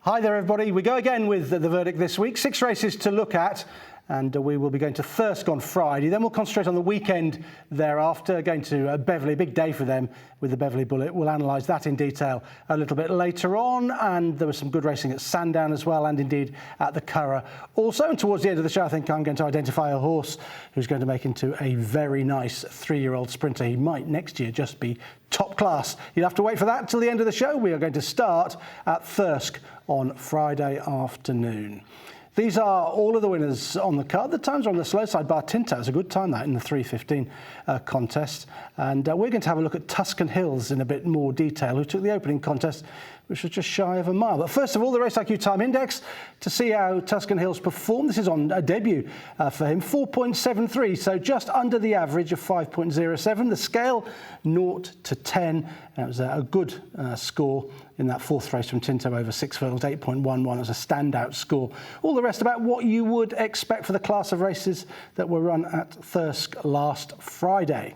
Hi there everybody, we go again with the verdict this week. 6 races to look at, and we will be going to Thirsk on Friday. Then we'll concentrate on the weekend thereafter, going to Beverley, a big day for them with the Beverley Bullet. We'll analyse that in detail a little bit later on, and there was some good racing at Sandown as well, and indeed at the Curragh also. And towards the end of the show, I think I'm going to identify a horse who's going to make into a very nice 3-year-old sprinter. He might next year just be top class. You'll have to wait for that till the end of the show. We are going to start at Thirsk on Friday afternoon. These are all of the winners on the card. The times are on the slow side, bar Tinto. It's a good time, that, in the 3:15 contest. And we're going to have a look at Tuscan Hills in a bit more detail, who took the opening contest, which was just shy of a mile. But first of all, the Race IQ Time Index to see how Tuscan Hills performed. This is on a debut for him, 4.73, so just under the average of 5.07. The scale, 0 to 10. That was a good score in that fourth race from Tinto over 6 furlongs, 8.11. It was a standout score. All the rest about what you would expect for the class of races that were run at Thirsk last Friday.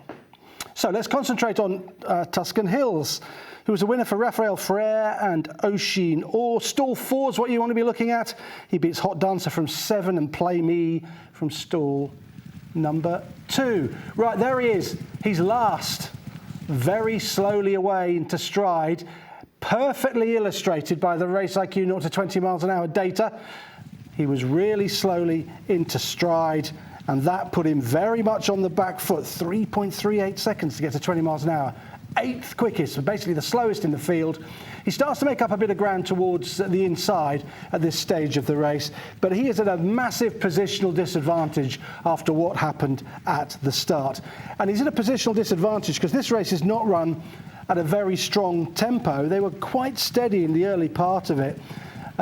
So let's concentrate on Tuscan Hills, who was a winner for Raphael Frere and Oisin Orr. Stall 4 is what you want to be looking at. He beats Hot Dancer from 7 and Play Me from stall number 2. Right, there he is. He's last, very slowly away into stride. Perfectly illustrated by the Race IQ 0 to 20 miles an hour data. He was really slowly into stride, and that put him very much on the back foot. 3.38 seconds to get to 20 miles an hour. 8th quickest, so basically the slowest in the field. He starts to make up a bit of ground towards the inside at this stage of the race, but he is at a massive positional disadvantage after what happened at the start. And he's at a positional disadvantage because this race is not run at a very strong tempo. They were quite steady in the early part of it.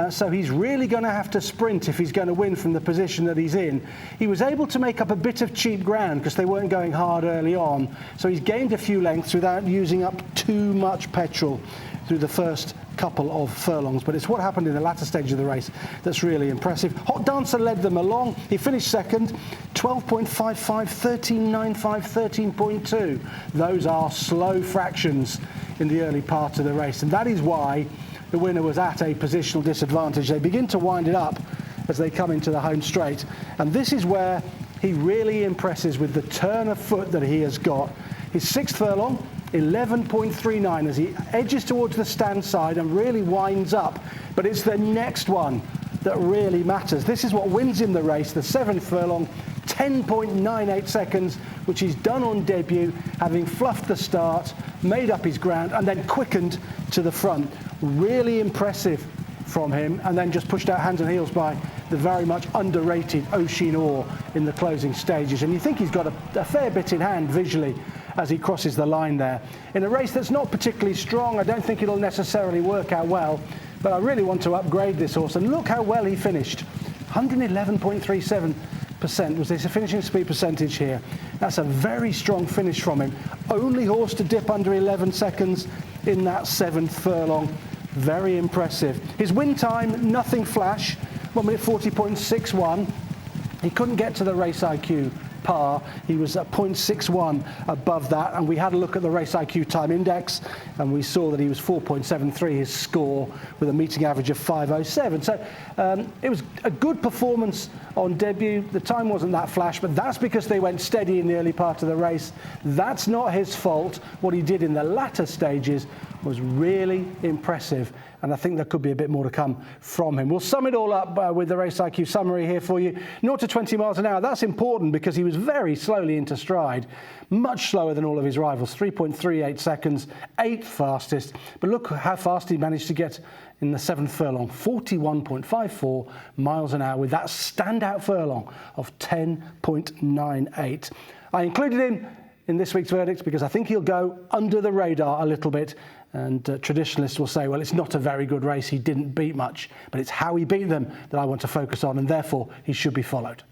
So he's really going to have to sprint if he's going to win from the position that he's in. He was able to make up a bit of cheap ground because they weren't going hard early on. So he's gained a few lengths without using up too much petrol through the first couple of furlongs. But it's what happened in the latter stage of the race that's really impressive. Hot Dancer led them along. He finished second, 12.55, 13.95, 13.2. Those are slow fractions in the early part of the race. And that is why the winner was at a positional disadvantage. They begin to wind it up as they come into the home straight. And this is where he really impresses with the turn of foot that he has got. His 6th furlong, 11.39 as he edges towards the stand side and really winds up. But it's the next one that really matters. This is what wins him the race, the 7th furlong, 10.98 seconds, which he's done on debut, having fluffed the start, made up his ground, and then quickened to the front. Really impressive from him, and then just pushed out hands and heels by the very much underrated Oisin Orr in the closing stages. And you think he's got a fair bit in hand visually as he crosses the line there. In a race that's not particularly strong, I don't think it'll necessarily work out well, but I really want to upgrade this horse. And look how well he finished. 111.37% was his finishing speed percentage here. That's a very strong finish from him. Only horse to dip under 11 seconds in that 7th furlong. Very impressive. His win time, nothing flash, 1 minute 40.61. He couldn't get to the Race IQ par. He was at 0.61 above that, and we had a look at the Race IQ Time Index and we saw that he was 4.73 his score with a meeting average of 5.07. So it was a good performance on debut. The time wasn't that flash, but that's because they went steady in the early part of the race. That's not his fault. What he did in the latter stages was really impressive, and I think there could be a bit more to come from him. We'll sum it all up with the Race IQ summary here for you. 0 to 20 miles an hour, that's important because he was very slowly into stride, much slower than all of his rivals, 3.38 seconds, 8th fastest. But look how fast he managed to get in the 7th furlong, 41.54 miles an hour with that standout furlong of 10.98. I included him in this week's verdict because I think he'll go under the radar a little bit. And traditionalists will say, well, it's not a very good race, he didn't beat much, but it's how he beat them that I want to focus on, and therefore he should be followed.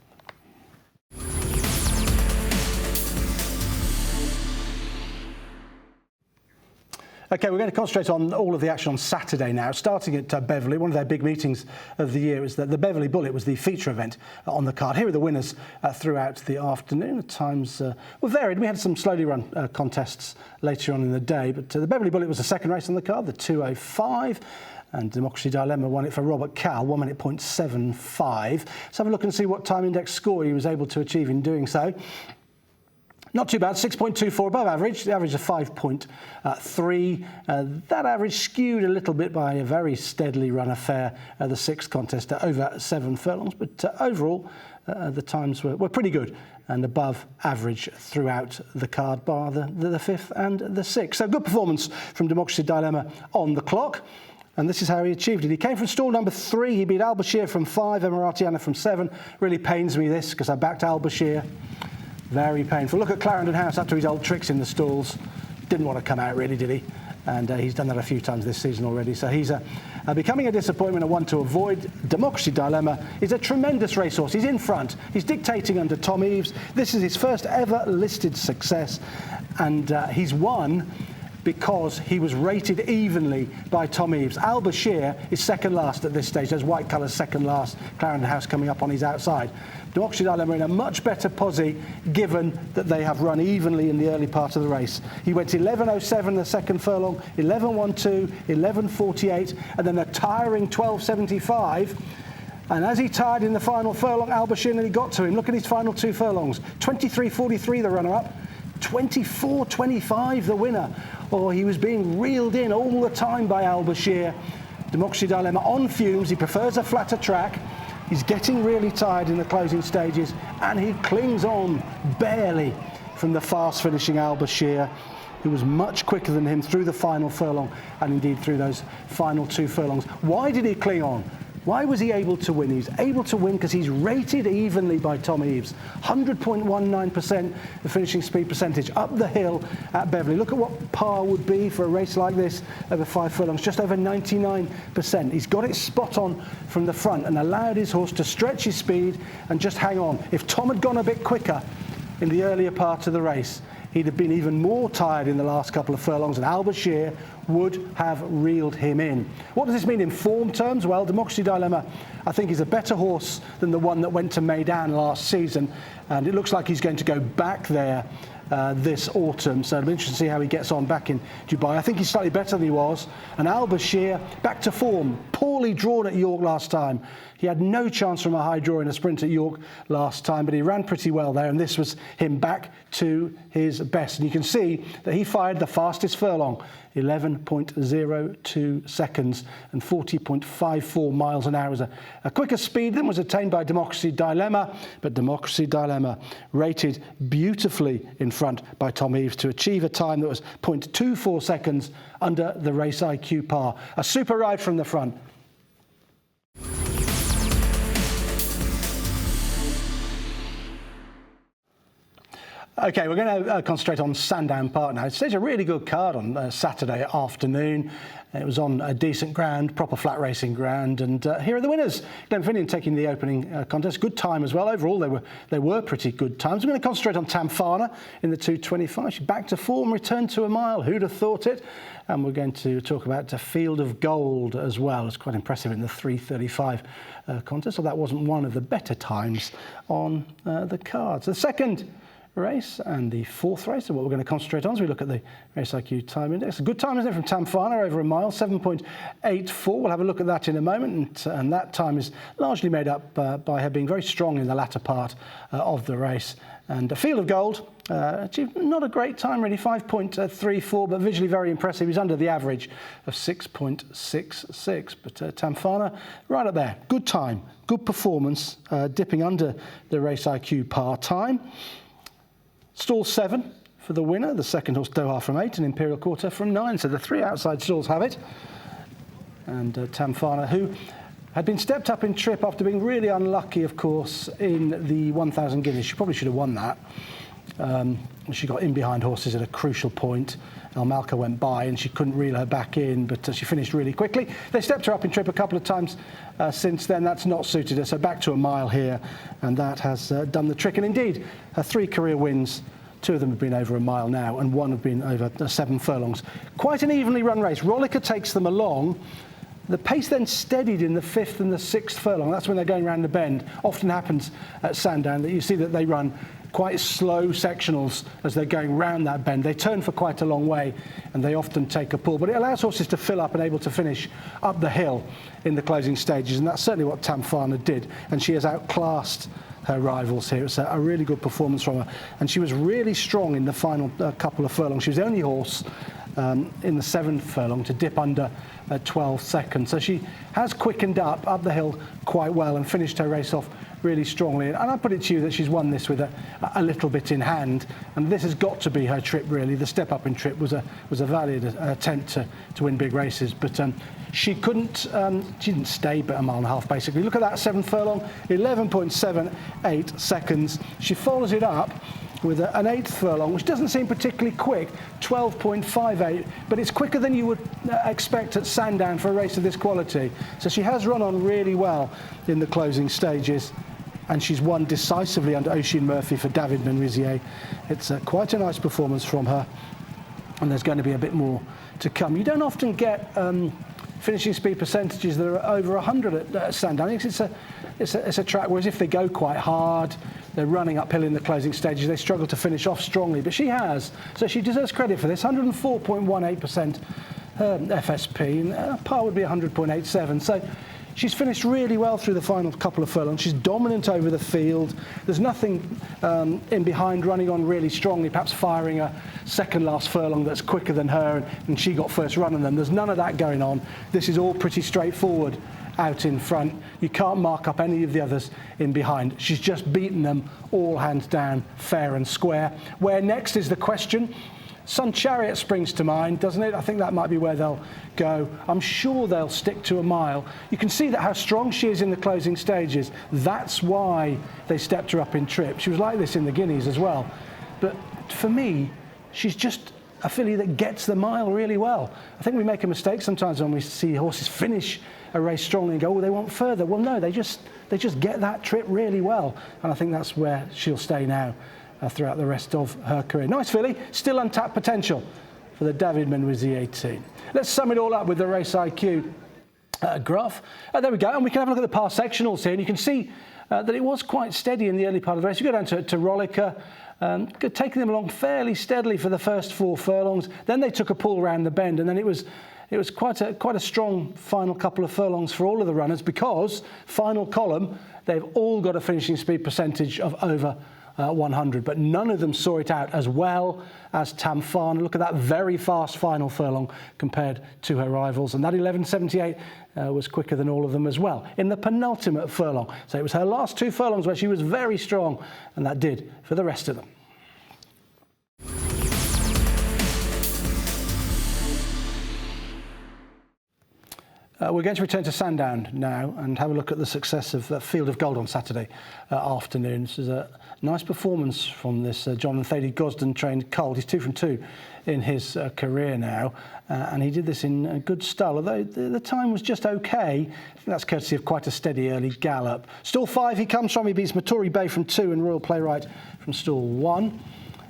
OK, we're going to concentrate on all of the action on Saturday now, starting at Beverley. One of their big meetings of the year is that the Beverley Bullet was the feature event on the card. Here are the winners throughout the afternoon. The times were varied. We had some slowly run contests later on in the day, but the Beverley Bullet was the second race on the card, the 2:05. And Democracy Dilemma won it for Robert Cal, 1 minute 0.75. Let's have a look and see what time index score he was able to achieve in doing so. Not too bad, 6.24 above average, the average of 5.3. That average skewed a little bit by a very steadily run affair at the sixth contest at over 7 furlongs, but overall the times were pretty good and above average throughout the card, bar the fifth and the sixth. So good performance from Democracy Dilemma on the clock. And this is how he achieved it. He came from stall number 3. He beat Al Bashir from 5, Emiratiana from 7. Really pains me this, because I backed Al Bashir. Very painful. Look at Clarendon House after his old tricks in the stalls. Didn't want to come out really, did he? And he's done that a few times this season already. So he's becoming a disappointment and one to avoid. Democracy Dilemma is a tremendous racehorse. He's in front. He's dictating under Tom Eaves. This is his first ever listed success. And he's won because he was rated evenly by Tom Eaves. Al Bashir is second last at this stage. There's white colours second last. Clarendon House coming up on his outside. Democracy Dilemma in a much better posse, given that they have run evenly in the early part of the race. He went 11.07 the second furlong, 11.12, 11.48, and then a tiring 12.75. And as he tired in the final furlong, Al Bashir nearly got to him. Look at his final 2 furlongs. 23.43 the runner-up, 24.25 the winner. Oh, he was being reeled in all the time by Al Bashir. Democracy Dilemma on fumes. He prefers a flatter track. He's getting really tired in the closing stages, and he clings on barely from the fast-finishing Al Bashir, who was much quicker than him through the final furlong and indeed through those final 2 furlongs. Why did he cling on? Why was he able to win? He's able to win because he's rated evenly by Tom Eaves. 100.19% the finishing speed percentage up the hill at Beverley. Look at what par would be for a race like this over 5 furlongs, just over 99%. He's got it spot on from the front and allowed his horse to stretch his speed and just hang on. If Tom had gone a bit quicker in the earlier part of the race, he'd have been even more tired in the last couple of furlongs, and Al Bashir would have reeled him in. What does this mean in form terms? Well, Democracy Dilemma, I think, is a better horse than the one that went to Meydan last season, and it looks like he's going to go back there this autumn, so it'll be interesting to see how he gets on back in Dubai. I think he's slightly better than he was. And Al Bashir, back to form, poorly drawn at York last time. He had no chance from a high draw in a sprint at York last time, but he ran pretty well there, and this was him back to his best. And you can see that he fired the fastest furlong, 11.02 seconds and 40.54 miles an hour. Was a quicker speed than was attained by Democracy Dilemma, but Democracy Dilemma rated beautifully in front by Tom Eaves to achieve a time that was 0.24 seconds under the Race IQ par. A super ride from the front. OK, we're going to concentrate on Sandown Park now. It's a really good card on Saturday afternoon. It was on a decent ground, proper flat racing ground, and here are the winners. Glenfinnan taking the opening contest. Good time as well. Overall, they were pretty good times. We're going to concentrate on Tamfana in the 2.25. She's back to form, returned to a mile. Who'd have thought it? And we're going to talk about the Field of Gold as well. It's quite impressive in the 3.35 contest, so that wasn't one of the better times on the card. So the second race and the fourth race are what we're going to concentrate on as we look at the Race IQ time index. A good time, isn't it, from Tamfana, over a mile, 7.84. We'll have a look at that in a moment, and that time is largely made up by her being very strong in the latter part of the race. And a Field of Gold achieved not a great time really, 5.34, but visually very impressive. He's under the average of 6.66. But Tamfana, right up there, good time, good performance, dipping under the Race IQ par time. Stall 7 for the winner, the second horse Doha from 8 and Imperial Quarter from 9. So the 3 outside stalls have it. And Tamfana, who had been stepped up in trip after being really unlucky, of course, in the 1,000 guineas. She probably should have won that. She got in behind horses at a crucial point. El Malka went by and she couldn't reel her back in, but she finished really quickly. They stepped her up in trip a couple of times since then. That's not suited her, so back to a mile here, and that has done the trick. And indeed, her 3 career wins, 2 of them have been over a mile now, and 1 have been over 7 furlongs. Quite an evenly run race. Rollicker takes them along. The pace then steadied in the 5th and the 6th furlong. That's when they're going around the bend. Often happens at Sandown that you see that they run quite slow sectionals as they're going round that bend. They turn for quite a long way and they often take a pull, but it allows horses to fill up and able to finish up the hill in the closing stages, and that's certainly what Tamfana did, and she has outclassed her rivals here. It's a really good performance from her, and she was really strong in the final couple of furlongs. She was the only horse in the 7th furlong to dip under 12 seconds, so she has quickened up the hill quite well and finished her race off really strongly. And I put it to you that she's won this with a little bit in hand, and this has got to be her trip really. The step up in trip was a valiant attempt to win big races, but she couldn't. She didn't stay but a mile and a half basically. Look at that 7th furlong, 11.78 seconds. She follows it up with an 8th furlong, which doesn't seem particularly quick, 12.58, but it's quicker than you would expect at Sandown for a race of this quality. So she has run on really well in the closing stages, and she's won decisively under Oisin Murphy for David Menrizier. It's quite a nice performance from her, and there's going to be a bit more to come. You don't often get finishing speed percentages that are over 100 at Sandown. It's a track whereas if they go quite hard, they're running uphill in the closing stages, they struggle to finish off strongly, but she has, so she deserves credit for this. 104.18% FSP, and par would be 100.87, so she's finished really well through the final couple of furlongs. She's dominant over the field. There's nothing in behind running on really strongly, perhaps firing a second last furlong that's quicker than her, and she got first run on them. There's none of that going on. This is all pretty straightforward out in front. You can't mark up any of the others in behind. She's just beaten them all hands down, fair and square. Where next is the question. Sun Chariot springs to mind, doesn't it? I think that might be where they'll go. I'm sure they'll stick to a mile. You can see that how strong she is in the closing stages. That's why they stepped her up in trip. She was like this in the Guineas as well. But for me, she's just a filly that gets the mile really well. I think we make a mistake sometimes when we see horses finish a race strongly and go, oh, they want further. Well, no, they just get that trip really well. And I think that's where she'll stay now throughout the rest of her career. Nice filly, still untapped potential for the David Menrizier team. Let's sum it all up with the Race IQ graph. There we go, and we can have a look at the past sectionals here, and you can see that it was quite steady in the early part of the race. You go down to Rollicker, taking them along fairly steadily for the first 4 furlongs. Then they took a pull around the bend, and then it was quite a strong final couple of furlongs for all of the runners, because final column, they've all got a finishing speed percentage of over 100, but none of them saw it out as well as Tamfana. Look at that very fast final furlong compared to her rivals, and that 11.78 was quicker than all of them as well in the penultimate furlong. So it was her last 2 furlongs where she was very strong, and that did for the rest of them. We're going to return to Sandown now and have a look at the success of Field of Gold on Saturday afternoon. This is a nice performance from this John Thady Gosden trained colt. He's 2 from 2 in his career now, and he did this in a good style, although the time was just okay. I think that's courtesy of quite a steady early gallop. Stall 5 he comes from. He beats Maturi Bay from 2 and Royal Playwright from stall 1.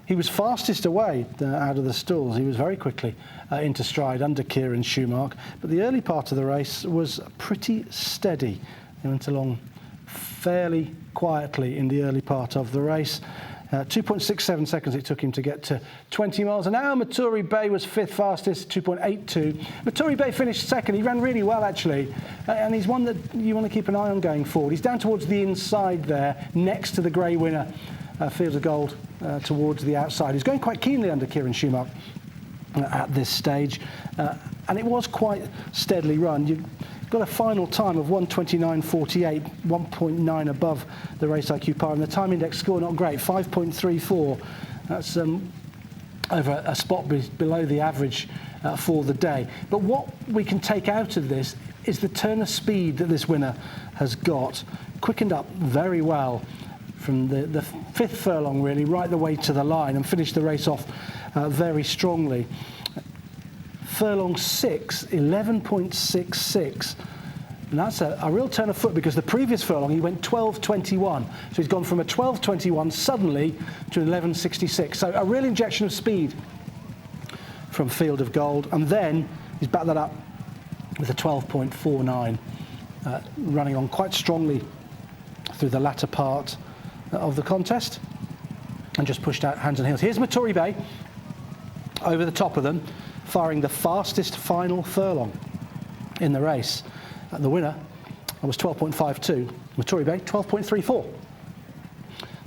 He was fastest away out of the stalls. He was very quickly into stride under Kieran Schumacher, but the early part of the race was pretty steady. He went along fairly quietly in the early part of the race. 2.67 seconds it took him to get to 20 miles an hour. Maturi Bay was 5th fastest, 2.82. Maturi Bay finished 2nd. He ran really well, actually, and he's one that you want to keep an eye on going forward. He's down towards the inside there, next to the grey winner, Field of Gold, towards the outside. He's going quite keenly under Kieran Schumacher at this stage, and it was quite steadily run. You got a final time of 1:29.48, 1.9 above the Race IQ par, and the time index score not great, 5.34. That's over a spot below the average for the day. But what we can take out of this is the turn of speed that this winner has got. Quickened up very well from the 5th furlong, really, right the way to the line, and finished the race off very strongly. Furlong 6, 11.66. And that's a real turn of foot, because the previous furlong he went 12.21. So he's gone from a 12.21 suddenly to 11.66. So a real injection of speed from Field of Gold. And then he's backed that up with a 12.49, running on quite strongly through the latter part of the contest. and just pushed out hands and heels. Here's Maturi Bay over the top of them, firing the fastest final furlong in the race. The winner was 12.52. Maturi Bay, 12.34.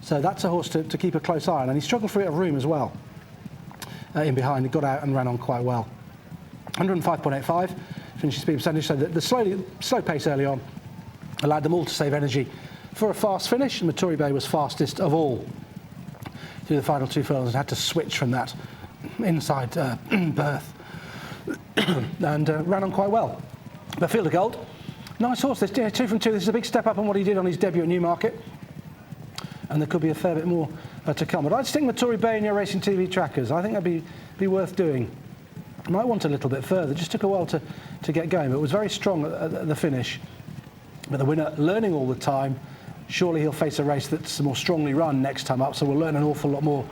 So that's a horse to keep a close eye on, and he struggled for a bit of room as well. In behind, he got out and ran on quite well. 105.85, finishing speed percentage, so the slow pace early on allowed them all to save energy for a fast finish. Maturi Bay was fastest of all through the final 2 furlongs and had to switch from that inside berth and ran on quite well. But Field of Gold, nice horse. This 2 from 2. This is a big step up on what he did on his debut at Newmarket, and there could be a fair bit more to come. But I'd stick Maturi Bay in your racing TV trackers. I think that'd be worth doing. Might want a little bit further. Just took a while to get going, but was very strong at the finish. But the winner, learning all the time. Surely he'll face a race that's more strongly run next time up, so we'll learn an awful lot more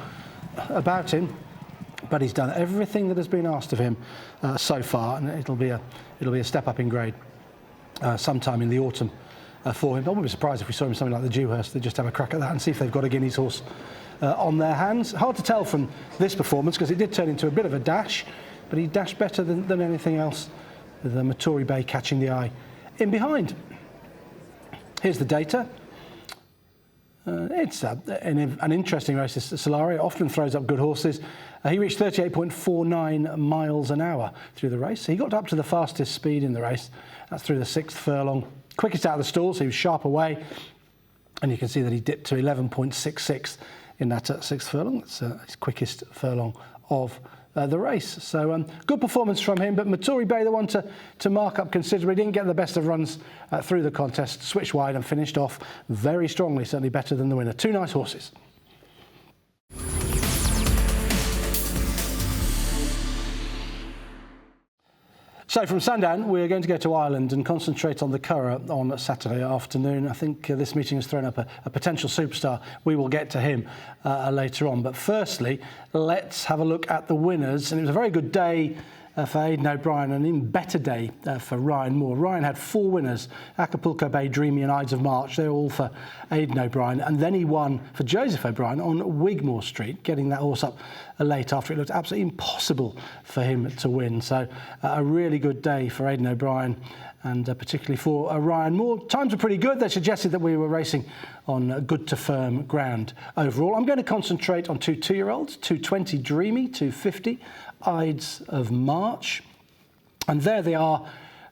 about him. But he's done everything that has been asked of him so far, and it'll be a step up in grade sometime in the autumn for him. I wouldn't be surprised if we saw him something like the Dewhurst. They just have a crack at that and see if they've got a Guineas horse on their hands. Hard to tell from this performance because it did turn into a bit of a dash, but he dashed better than anything else, with the Maturi Bay catching the eye in behind. Here's the data. It's an interesting race. This Solario often throws up good horses. He reached 38.49 miles an hour through the race. He got up to the fastest speed in the race. That's through the 6th furlong. Quickest out of the stalls. He was sharp away. And you can see that he dipped to 11.66 in that 6th furlong. That's his quickest furlong of the race. So good performance from him, but Maturi Bay, the one to mark up considerably. Didn't get the best of runs through the contest, switched wide and finished off very strongly, certainly better than the winner. 2 nice horses. So from Sandown, we're going to go to Ireland and concentrate on the Curragh on Saturday afternoon. I think this meeting has thrown up a potential superstar. We will get to him later on. But firstly, let's have a look at the winners. And it was a very good day for Aidan O'Brien, and an even better day for Ryan Moore. Ryan had 4 winners: Acapulco Bay, Dreamy and Ides of March. They're all for Aidan O'Brien. And then he won for Joseph O'Brien on Wigmore Street, getting that horse up late after it looked absolutely impossible for him to win. So a really good day for Aidan O'Brien, and particularly for Ryan Moore. Times were pretty good. They suggested that we were racing on good to firm ground overall. I'm going to concentrate on 2 2-year-olds, 220 Dreamy, 250 Ides of March. And there they are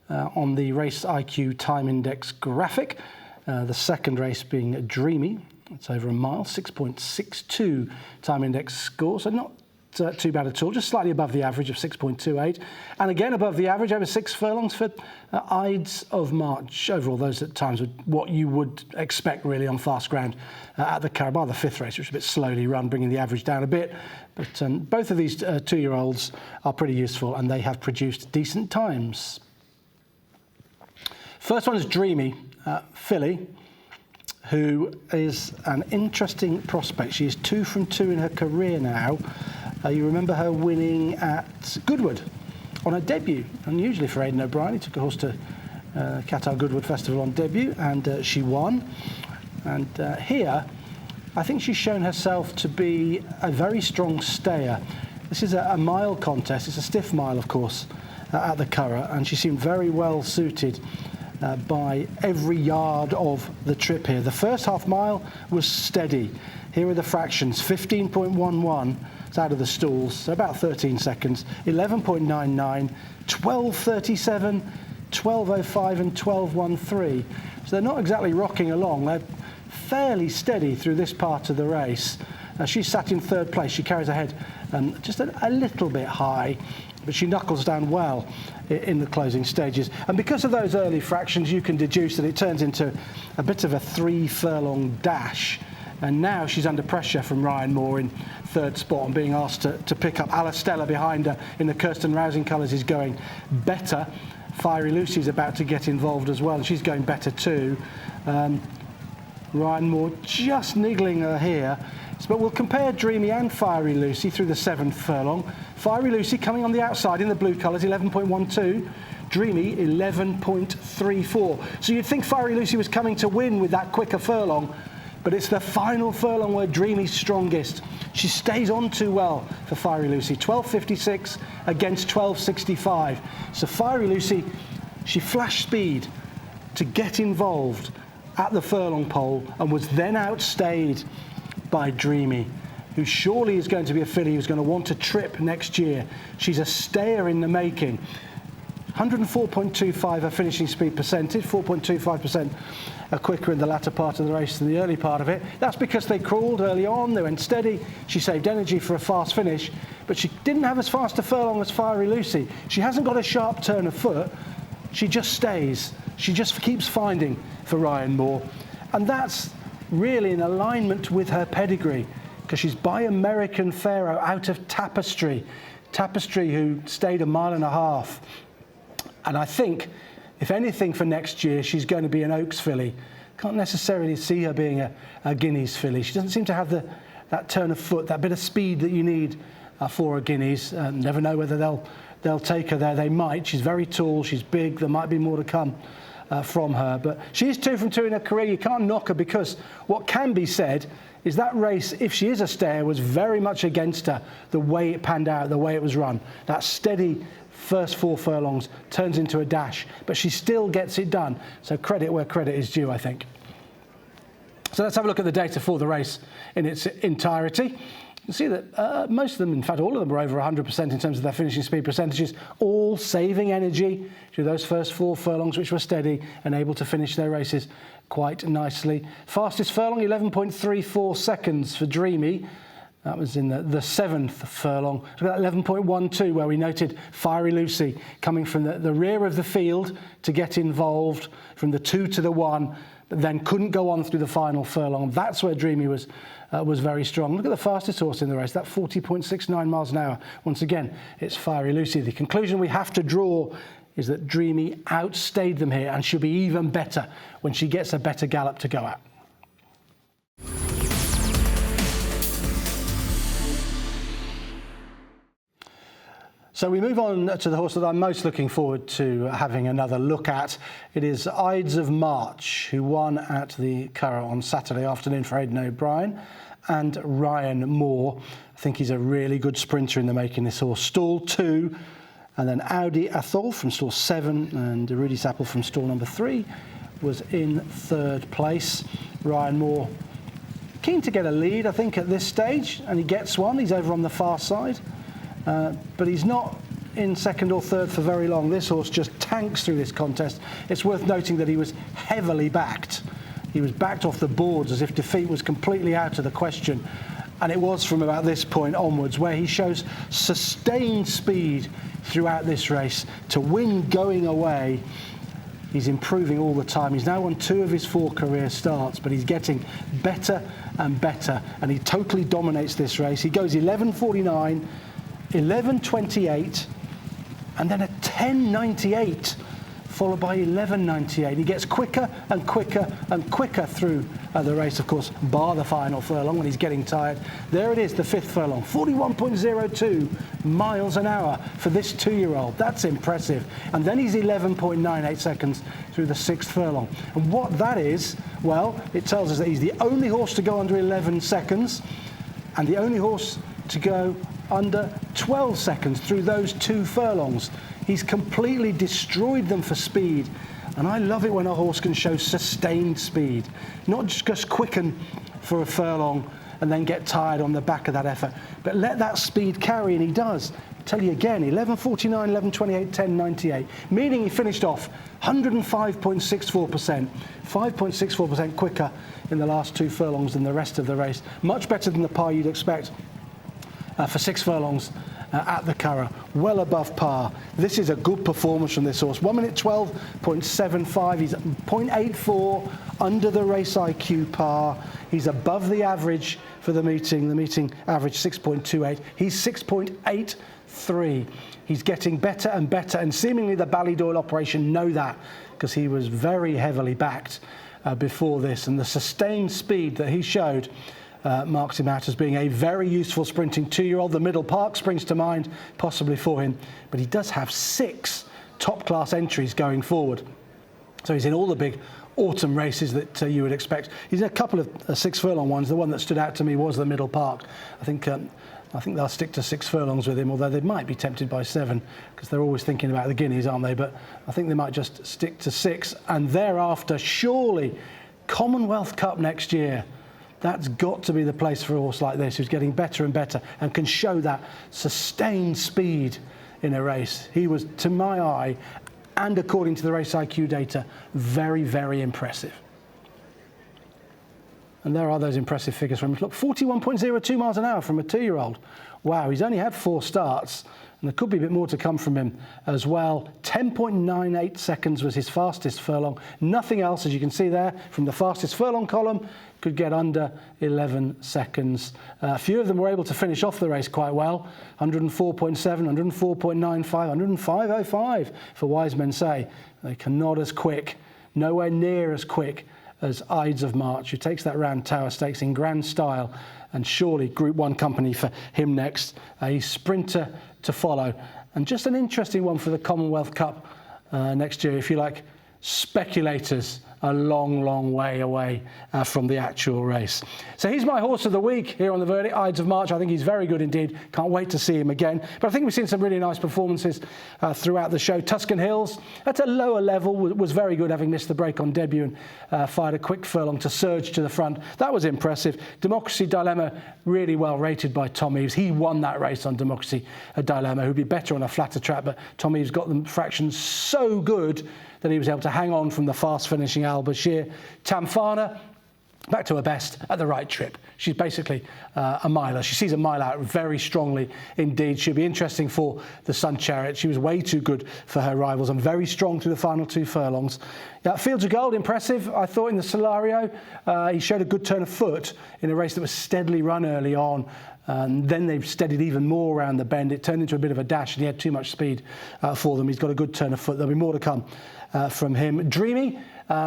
on the Race IQ Time Index graphic. The second race being Dreamy. It's over a mile, 6.62 Time Index score, so not too bad at all, just slightly above the average of 6.28. And again above the average over 6 furlongs for Ides of March. Overall, those at times were what you would expect really on fast ground at the Curragh, the 5th race, which was a bit slowly run, bringing the average down a bit. But both of these 2-year-olds are pretty useful, and they have produced decent times. First one is Dreamy, filly, who is an interesting prospect. She is 2 from 2 in her career now. You remember her winning at Goodwood on her debut. Unusually for Aidan O'Brien. He took a horse to Qatar Goodwood Festival on debut, and she won. And here, I think she's shown herself to be a very strong stayer. This is a mile contest. It's a stiff mile, of course, at the Curragh, and she seemed very well suited by every yard of the trip here. The first half mile was steady. Here are the fractions: 15.11 out of the stalls, so about 13 seconds, 11.99, 12.37, 12.05 and 12.13. So they're not exactly rocking along. They're fairly steady through this part of the race. She's sat in 3rd place. She carries her head just a little bit high, but she knuckles down well in the closing stages. And because of those early fractions, you can deduce that it turns into a bit of a 3-furlong dash. And now she's under pressure from Ryan Moore in 3rd spot and being asked to pick up. Alastella behind her in the Kirsten Rousing colours is going better. Fiery Lucy's about to get involved as well, and she's going better too. Ryan Moore just niggling her here. But we'll compare Dreamy and Fiery Lucy through the 7th furlong. Fiery Lucy coming on the outside in the blue colours, 11.12. Dreamy, 11.34. So you'd think Fiery Lucy was coming to win with that quicker furlong, But it's the final furlong where Dreamy's strongest. She stays on too well for Fiery Lucy. 12.56 against 12.65. So Fiery Lucy, she flashed speed to get involved at the furlong pole and was then outstayed by Dreamy, who surely is going to be a filly who's going to want a trip next year. She's a stayer in the making. 104.25 her finishing speed percentage, 4.25% quicker in the latter part of the race than the early part of it. That's because they crawled early on, they went steady, she saved energy for a fast finish, but she didn't have as fast a furlong as Fiery Lucy. She hasn't got a sharp turn of foot, she just stays. She just keeps finding for Ryan Moore. And that's really in alignment with her pedigree, because she's by American Pharaoh out of Tapestry. Tapestry, who stayed 1.5 miles. And I think, if anything for next year, she's going to be an Oaks filly. Can't necessarily see her being a Guineas filly. She doesn't seem to have that turn of foot, that bit of speed that you need for a Guineas. Never know whether they'll take her there. They might. She's very tall, she's big, there might be more to come from her. But she's 2 from 2 in her career. You can't knock her, because what can be said is that race, if she is a stayer, was very much against her, the way it panned out, the way it was run. That steady first 4 furlongs turns into a dash, but she still gets it done. So credit where credit is due, I think. So let's have a look at the data for the race in its entirety. You can see that most of them, in fact all of them, were over 100% in terms of their finishing speed percentages, all saving energy through those first 4 furlongs, which were steady and able to finish their races quite nicely. Fastest furlong, 11.34 seconds for Dreamy. That was in the 7th furlong. Look at that 11.12, where we noted Fiery Lucy coming from the rear of the field to get involved from the 2 to the 1, but then couldn't go on through the final furlong. That's where Dreamy was very strong. Look at the fastest horse in the race, that 40.69 miles an hour. Once again, it's Fiery Lucy. The conclusion we have to draw is that Dreamy outstayed them here, and she'll be even better when she gets a better gallop to go at. So we move on to the horse that I'm most looking forward to having another look at. It is Ides of March, who won at the Curragh on Saturday afternoon for Aidan O'Brien and Ryan Moore. I think he's a really good sprinter in the making, this horse. Stall 2, and then Audi Athol from stall 7 and Rudy Sappel from stall number 3 was in 3rd place. Ryan Moore keen to get a lead, I think, at this stage, and he gets one. He's over on the far side. But he's not in 2nd or 3rd for very long. This horse just tanks through this contest. It's worth noting that he was heavily backed. He was backed off the boards as if defeat was completely out of the question. And it was from about this point onwards where he shows sustained speed throughout this race to win going away. He's improving all the time. He's now won 2 of his 4 career starts, but he's getting better and better, and he totally dominates this race. He goes 11.49, 11.28, and then a 10.98, followed by 11.98. He gets quicker and quicker and quicker through the race, of course, bar the final furlong when he's getting tired. There it is, the 5th furlong, 41.02 miles an hour for this 2-year-old. That's impressive. And then he's 11.98 seconds through the 6th furlong. And what that is, well, it tells us that he's the only horse to go under 11 seconds and the only horse to go under 12 seconds through those 2 furlongs. He's completely destroyed them for speed. And I love it when a horse can show sustained speed, not just quicken for a furlong and then get tired on the back of that effort, but let that speed carry, and he does. I'll tell you again, 11.49, 11.28, 10.98, meaning he finished off 105.64%, 5.64% quicker in the last 2 furlongs than the rest of the race. Much better than the par you'd expect for 6 furlongs at the Curragh, well above par. This is a good performance from this horse. 1 minute 12.75. He's 0.84 under the race IQ par. He's above the average for the meeting. The meeting average 6.28. He's 6.83. He's getting better and better, and seemingly the Ballydoyle operation know that, because he was very heavily backed before this, and the sustained speed that he showed marks him out as being a very useful sprinting 2-year-old. The Middle Park springs to mind, possibly for him, but he does have 6 top-class entries going forward. So he's in all the big autumn races that you would expect. He's in a couple of 6 furlong ones. The one that stood out to me was the Middle Park. I think they'll stick to 6 furlongs with him, although they might be tempted by 7 because they're always thinking about the guineas, aren't they? But I think they might just stick to 6, and thereafter, surely, Commonwealth Cup next year. That's got to be the place for a horse like this, who's getting better and better and can show that sustained speed in a race. He was, to my eye, and according to the Race IQ data, very, very impressive. And there are those impressive figures from him. Look, 41.02 miles an hour from a 2-year-old. Wow, he's only had 4 starts, and there could be a bit more to come from him as well. 10.98 seconds was his fastest furlong. Nothing else, as you can see there, from the fastest furlong column, could get under 11 seconds. A few of them were able to finish off the race quite well. 104.7, 104.95, 105.05 for Wise Men Say. They cannot as quick, nowhere near as quick as Ides of March, who takes that round Tower Stakes in grand style, and surely Group 1 company for him next. A sprinter to follow. And just an interesting one for the Commonwealth Cup next year, if you like, speculators a long, long way away from the actual race. So he's my horse of the week here on The Verdict, Ides of March. I think he's very good indeed. Can't wait to see him again. But I think we've seen some really nice performances throughout the show. Tuscan Hills, at a lower level, was very good, having missed the break on debut and fired a quick furlong to surge to the front. That was impressive. Democracy Dilemma, really well rated by Tom Eaves. He won that race on Democracy Dilemma, who'd be better on a flatter track, but Tom Eaves got the fractions so good that he was able to hang on from the fast-finishing Al Bashir. Tamfana, back to her best at the right trip. She's basically a miler. She sees a mile out very strongly indeed. She'll be interesting for the Sun Chariot. She was way too good for her rivals and very strong through the final 2 furlongs. Yeah, Fields of Gold, impressive, I thought, in the Solario. He showed a good turn of foot in a race that was steadily run early on. And then they've steadied even more around the bend. It turned into a bit of a dash, and he had too much speed for them. He's got a good turn of foot. There'll be more to come from him. Dreamy,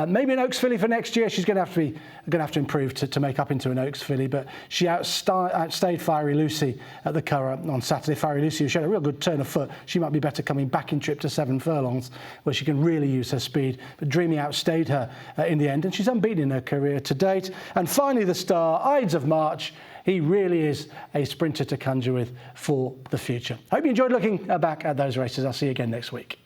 maybe an Oaks filly for next year. She's going to have to improve to make up into an Oaks filly, but she outstayed Fiery Lucy at the Curragh on Saturday. Fiery Lucy, who showed a real good turn of foot. She might be better coming back in trip to 7 furlongs, where she can really use her speed. But Dreamy outstayed her in the end, and she's unbeaten in her career to date. And finally, the star, Ides of March. He really is a sprinter to conjure with for the future. Hope you enjoyed looking back at those races. I'll see you again next week.